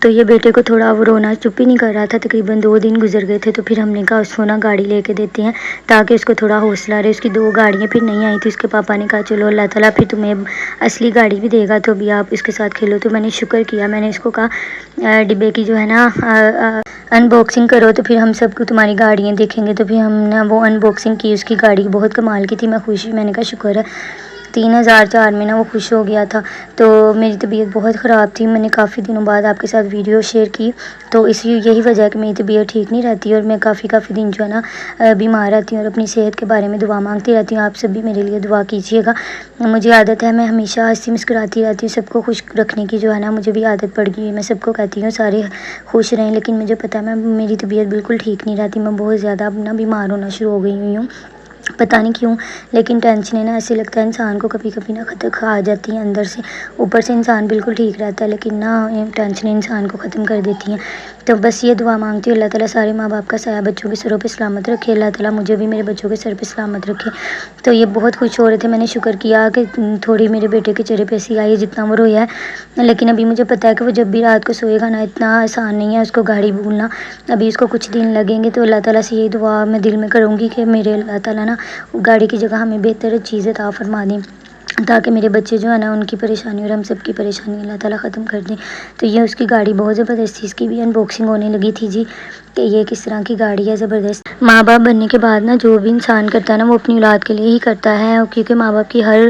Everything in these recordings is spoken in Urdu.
تو یہ بیٹے کو تھوڑا وہ رونا چپ ہی نہیں کر رہا تھا. تقریباً 2 دن گزر گئے تھے تو پھر ہم نے کہا اس کو نا گاڑی لے کے دیتے ہیں تاکہ اس کو تھوڑا حوصلہ رہے. اس کی 2 گاڑیاں پھر نہیں آئی تھی. اس کے پاپا نے کہا چلو اللہ تعالیٰ پھر تمہیں اصلی گاڑی بھی دے گا تو ابھی آپ اس کے ساتھ کھیلو. تو میں نے شکر کیا, میں نے اس کو کہا ڈبے کی جو ہے نا ان باکسنگ کرو تو پھر ہم سب کو تمہاری گاڑیاں دیکھیں گے. تو پھر ہم نے وہ ان باکسنگ کی. اس کی گاڑی بہت کمال کی تھی. میں خوش ہوئی, میں نے کہا شکر ہے. 3004 میں نا وہ خوش ہو گیا تھا. تو میری طبیعت بہت خراب تھی. میں نے کافی دنوں بعد آپ کے ساتھ ویڈیو شیئر کی تو یہی وجہ ہے کہ میری طبیعت ٹھیک نہیں رہتی اور میں کافی دن جو ہے نا بیمار رہتی ہوں اور اپنی صحت کے بارے میں دعا مانگتی رہتی ہوں. آپ سب بھی میرے لیے دعا کیجیے گا. مجھے عادت ہے, میں ہمیشہ ہنسی مسکراتی رہتی ہوں. سب کو خوش رکھنے کی جو ہے نا مجھے بھی عادت پڑ گئی ہے. میں سب کو کہتی ہوں سارے خوش رہیں, لیکن مجھے پتہ ہے میری طبیعت بالکل ٹھیک نہیں رہتی. میں بہت زیادہ اب نا بیمار ہونا شروع ہو گئی ہوں, پتہ نہیں کیوں, لیکن ٹینشن ہے نا ایسے لگتا ہے انسان کو کبھی نا خطرہ آ جاتی ہیں اندر سے. اوپر سے انسان بالکل ٹھیک رہتا ہے لیکن نا ٹینشن انسان کو ختم کر دیتی ہیں. تو بس یہ دعا مانگتی ہوں اللہ تعالیٰ سارے ماں باپ کا سایہ بچوں کے سروں پہ سلامت رکھے. اللہ تعالیٰ مجھے بھی میرے بچوں کے سر پہ سلامت رکھے. تو یہ بہت خوش ہو رہے تھے. میں نے شکر کیا کہ تھوڑی میرے بیٹے کے چہرے پہ ایسی آئی ہے جتنا وہ رویا ہے. لیکن ابھی مجھے پتہ ہے کہ وہ جب بھی رات کو سوئے گا نا اتنا آسان نہیں ہے اس کو گاڑی بھولنا. ابھی اس کو کچھ دن لگیں گے. تو اللہ تعالیٰ سے یہی دعا میں دل میں کروں گی کہ میرے اللہ تعالیٰ نا گاڑی کی جگہ ہمیں بہتر چیز عطا فرما دیں تاکہ میرے بچے جو ہے نا ان کی پریشانی اور ہم سب کی پریشانی اللہ تعالیٰ ختم کر دیں. تو یہ اس کی گاڑی بہت زبردست تھی. اس کی بھی ان باکسنگ ہونے لگی تھی جی کہ یہ کس طرح کی گاڑی ہے زبردست. ماں باپ بننے کے بعد نا جو بھی انسان کرتا ہے نا وہ اپنی اولاد کے لیے ہی کرتا ہے, کیونکہ ماں باپ کی ہر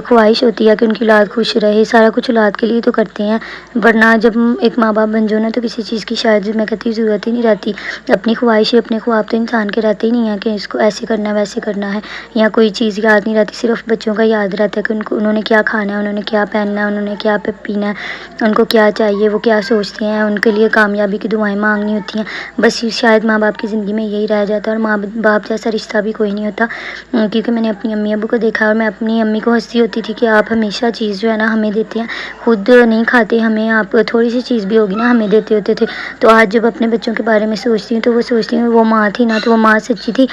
خواہش ہوتی ہے کہ ان کی اولاد خوش رہے. سارا کچھ اولاد کے لیے تو کرتے ہیں, ورنہ جب ایک ماں باپ بن جاؤ نا تو کسی چیز کی شاید میں کہتی ضرورت ہی نہیں رہتی. اپنی خواہشیں اپنے خواب تو انسان کے رہتے ہی نہیں ہیں کہ اس کو ایسے کرنا ہے ویسے کرنا ہے, یا کوئی چیز یاد نہیں رہتی. صرف بچوں کا یاد رہتا ہے کہ انہوں نے کیا کھانا ہے, انہوں نے کیا پہننا ہے, انہوں نے کیا پینا ہے, ان کو کیا چاہیے, وہ کیا سوچتے ہیں. ان کے لیے کامیابی کی دعائیں مانگنی ہوتی ہیں. بس شاید ماں باپ کی زندگی میں یہی رہ جاتا ہے, اور ماں باپ جیسا رشتہ بھی کوئی نہیں ہوتا. کیونکہ میں نے اپنی امی ابو کو دیکھا اور میں اپنی امی کو ہنستی ہوتی تھی کہ آپ ہمیشہ چیز جو ہے نا ہمیں دیتے ہیں, خود نہیں کھاتے. ہمیں آپ تھوڑی سی چیز بھی ہوگی نا ہمیں دیتے ہوتے تھے. تو آج جب اپنے بچوں کے بارے میں سوچتی ہوں تو وہ سوچتی ہوں وہ ماں تھی نا, تو وہ ماں سچی تھی.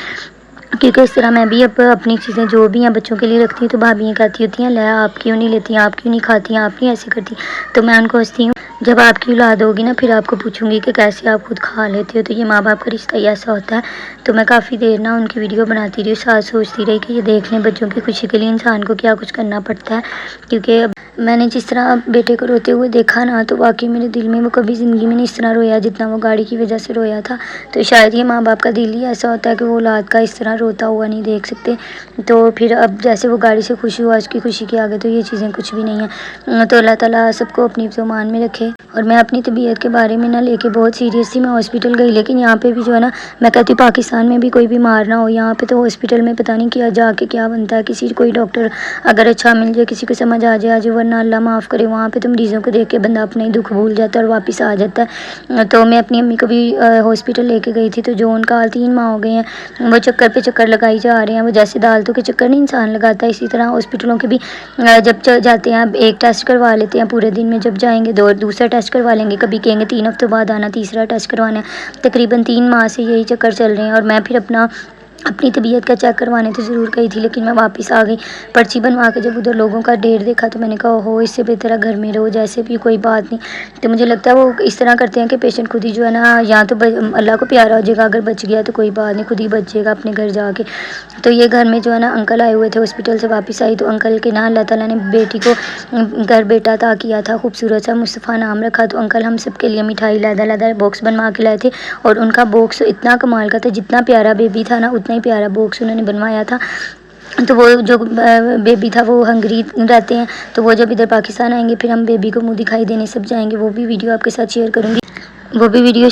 کیونکہ اس طرح میں بھی اب اپنی چیزیں جو بھی ہیں بچوں کے لیے رکھتی ہوں تو بھابیاں کہتی ہوتی ہیں لے آپ کیوں نہیں لیتی, آپ کیوں نہیں کھاتی ہیں, آپ نہیں ایسے کرتی. تو میں ان کو ہنستی ہوں جب آپ کی اولاد ہوگی نا پھر آپ کو پوچھوں گی کہ کیسے آپ خود کھا لیتے ہو. تو یہ ماں باپ کا رشتہ ہی ایسا ہوتا ہے. تو میں کافی دیر نا ان کی ویڈیو بناتی رہی, ساتھ سوچتی رہی کہ یہ دیکھ لیں بچوں کی خوشی کے لیے انسان کو کیا کچھ کرنا پڑتا ہے. کیونکہ میں نے جس طرح بیٹے کو روتے ہوئے دیکھا نا تو واقعی میرے دل میں وہ کبھی زندگی میں نہیں اس طرح رویا جتنا وہ گاڑی کی وجہ سے رویا تھا. تو شاید یہ ماں باپ کا دل ہی ایسا ہوتا ہے کہ وہ اولاد کا اس طرح روتا ہوا نہیں دیکھ سکتے. تو پھر اب جیسے وہ گاڑی سے خوشی ہوا اس کی خوشی کے آگے تو یہ چیزیں کچھ بھی نہیں ہیں. تو اللہ تعالیٰ سب کو اپنی ذمان میں رکھے. اور میں اپنی طبیعت کے بارے میں نہ لے کے بہت سیریس تھی. میں ہاسپٹل گئی لیکن یہاں پہ بھی جو ہے نا میں کہتی ہوں پاکستان میں بھی کوئی بیمار نہ ہو, یہاں پہ تو ہاسپٹل میں پتہ نہیں کیا جا کے کیا بنتا ہے. کسی کوئی ڈاکٹر اگر اچھا مل جائے, کسی کو سمجھ آ جائے ورنہ اللہ معاف کرے وہاں پہ تو مریضوں کو دیکھ کے بندہ اپنا ہی دکھ بھول جاتا ہے اور واپس آ جاتا ہے. تو میں اپنی امی کو بھی ہاسپٹل لے کے گئی تھی. تو جو ان کا 3 ماہ ہو گئے ہیں وہ چکر پہ چکر لگائی جا رہے ہیں. وہ جیسے دالتوں کے چکر نہیں انسان لگاتا, اسی طرح ہاسپٹلوں کے بھی جب جاتے ہیں ایک ٹیسٹ کروا لیتے ہیں پورے دن میں, جب جائیں گے دوسرا ٹیسٹ کروا لیں گے, کبھی کہیں گے 3 ہفتے بعد آنا تیسرا ٹیسٹ کروانا ہے. تقریباً 3 ماہ سے یہی چکر چل رہے ہیں. اور میں پھر اپنی طبیعت کا چیک کروانے تو ضرور گئی تھی لیکن میں واپس آ گئی. پرچی بنوا کے جب ادھر لوگوں کا ڈھیر دیکھا تو میں نے کہا ہو اس سے بہتر ہے گھر میں رہو, جیسے بھی کوئی بات نہیں. تو مجھے لگتا ہے وہ اس طرح کرتے ہیں کہ پیشنٹ خود ہی جو ہے نا یا تو اللہ کو پیارا ہو جائے گا, اگر بچ گیا تو کوئی بات نہیں خود ہی بچ جائے گا اپنے گھر جا کے. تو یہ گھر میں جو ہے نا انکل آئے ہوئے تھے ہاسپٹل سے واپس آئی تو انکل کے نا اللہ تعالیٰ نے بیٹی کو گھر بیٹا عطا کیا تھا خوبصورت سا, مصطفیٰ نام رکھا. تو انکل ہم سب کے لیے مٹھائی لیدا باکس بنوا کے لائے تھے, اور ان کا باکس اتنا کمال کا تھا, جتنا پیارا بیبی تھا نا اتنا ہی پیارا باکس انہوں نے بنوایا تھا. تو وہ جو بیبی تھا وہ ہنگری رہتے ہیں, تو وہ جب ادھر پاکستان آئیں گے پھر ہم بیبی کو منہ دکھائی دینے سب جائیں گے. وہ بھی ویڈیو آپ کے ساتھ شیئر کروں گی, وہ بھی ویڈیو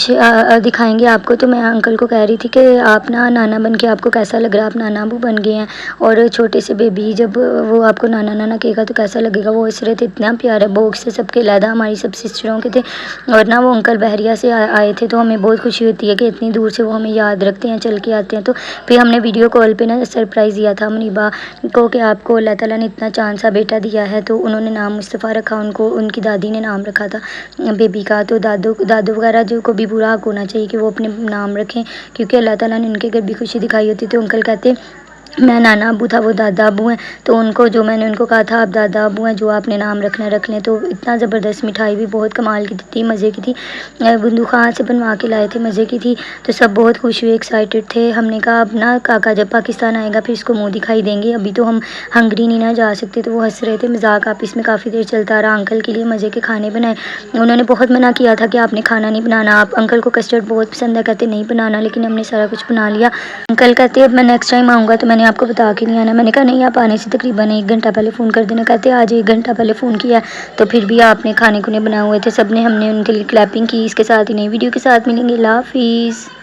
دکھائیں گے آپ کو. تو میں انکل کو کہہ رہی تھی کہ آپ نا نانا بن کے آپ کو کیسا لگ رہا ہے, آپ نانا ابو بن گئے ہیں, اور چھوٹے سے بیبی جب وہ آپ کو نانا نانا کہے گا تو کیسا لگے گا. وہ اس رہے تھے اتنا پیارا باکس سے سب کے علیحدہ ہماری سب سسٹروں کے تھے, اور نا وہ انکل بحریہ سے آئے تھے. تو ہمیں بہت خوشی ہوتی ہے کہ اتنی دور سے وہ ہمیں یاد رکھتے ہیں, چل کے آتے ہیں. تو پھر ہم نے ویڈیو کال پہ نا سرپرائز دیا تھا منیبا کو کہ آپ کو اللہ تعالیٰ نے اتنا چاند سا بیٹا دیا ہے. تو انہوں نے نام مصطفیٰ رکھا, ان کی دادی نے نام رکھا تھا بیبی کا. تو دادو وغیرہ جو کو بھی برا حق ہونا چاہیے کہ وہ اپنے نام رکھیں, کیونکہ اللہ تعالیٰ نے ان کے گھر بھی خوشی دکھائی ہوتی. تو انکل کہتے میں نانا ابو تھا وہ دادا ابو ہیں، تو ان کو جو میں نے ان کو کہا تھا آپ دادا ابو ہیں، جو آپ نے نام رکھنا رکھ لیں۔ تو اتنا زبردست مٹھائی بھی بہت کمال کی تھی، مزے کی تھی، بندوخان سے بنوا کے لائے تھے، مزے کی تھی۔ تو سب بہت خوش ہوئے، ایکسائٹیڈ تھے۔ ہم نے کہا اب نا کاکا جب پاکستان آئے گا پھر اس کو منہ دکھائی دیں گے، ابھی تو ہم ہنگری نہیں نہ جا سکتے۔ تو وہ ہنس رہے تھے، مذاق آپس میں کافی دیر چلتا رہا۔ انکل کے لیے مزے کے کھانے بنائے، انہوں نے بہت منع کیا تھا کہ آپ نے کھانا نہیں بنانا، آپ انکل کو کسٹرڈ بہت پسند ہے، کہتے نہیں بنانا، لیکن ہم نے سارا کچھ بنا لیا۔ انکل کہتے اب میں نیکسٹ ٹائم آؤں گا تو میں نے آپ کو بتا کے نہیں آنا۔ میں نے کہا نہیں، آپ آنے سے تقریباً 1 گھنٹہ پہلے فون کر دینا۔ کہتے آج 1 گھنٹہ پہلے فون کیا ہے تو پھر بھی آپ نے کھانے بنائے ہوئے تھے سب نے۔ ہم نے ان کے لیے کلیپنگ کی۔ اس کے ساتھ ہی نئی ویڈیو کے ساتھ ملیں گے۔ اللہ حافظ۔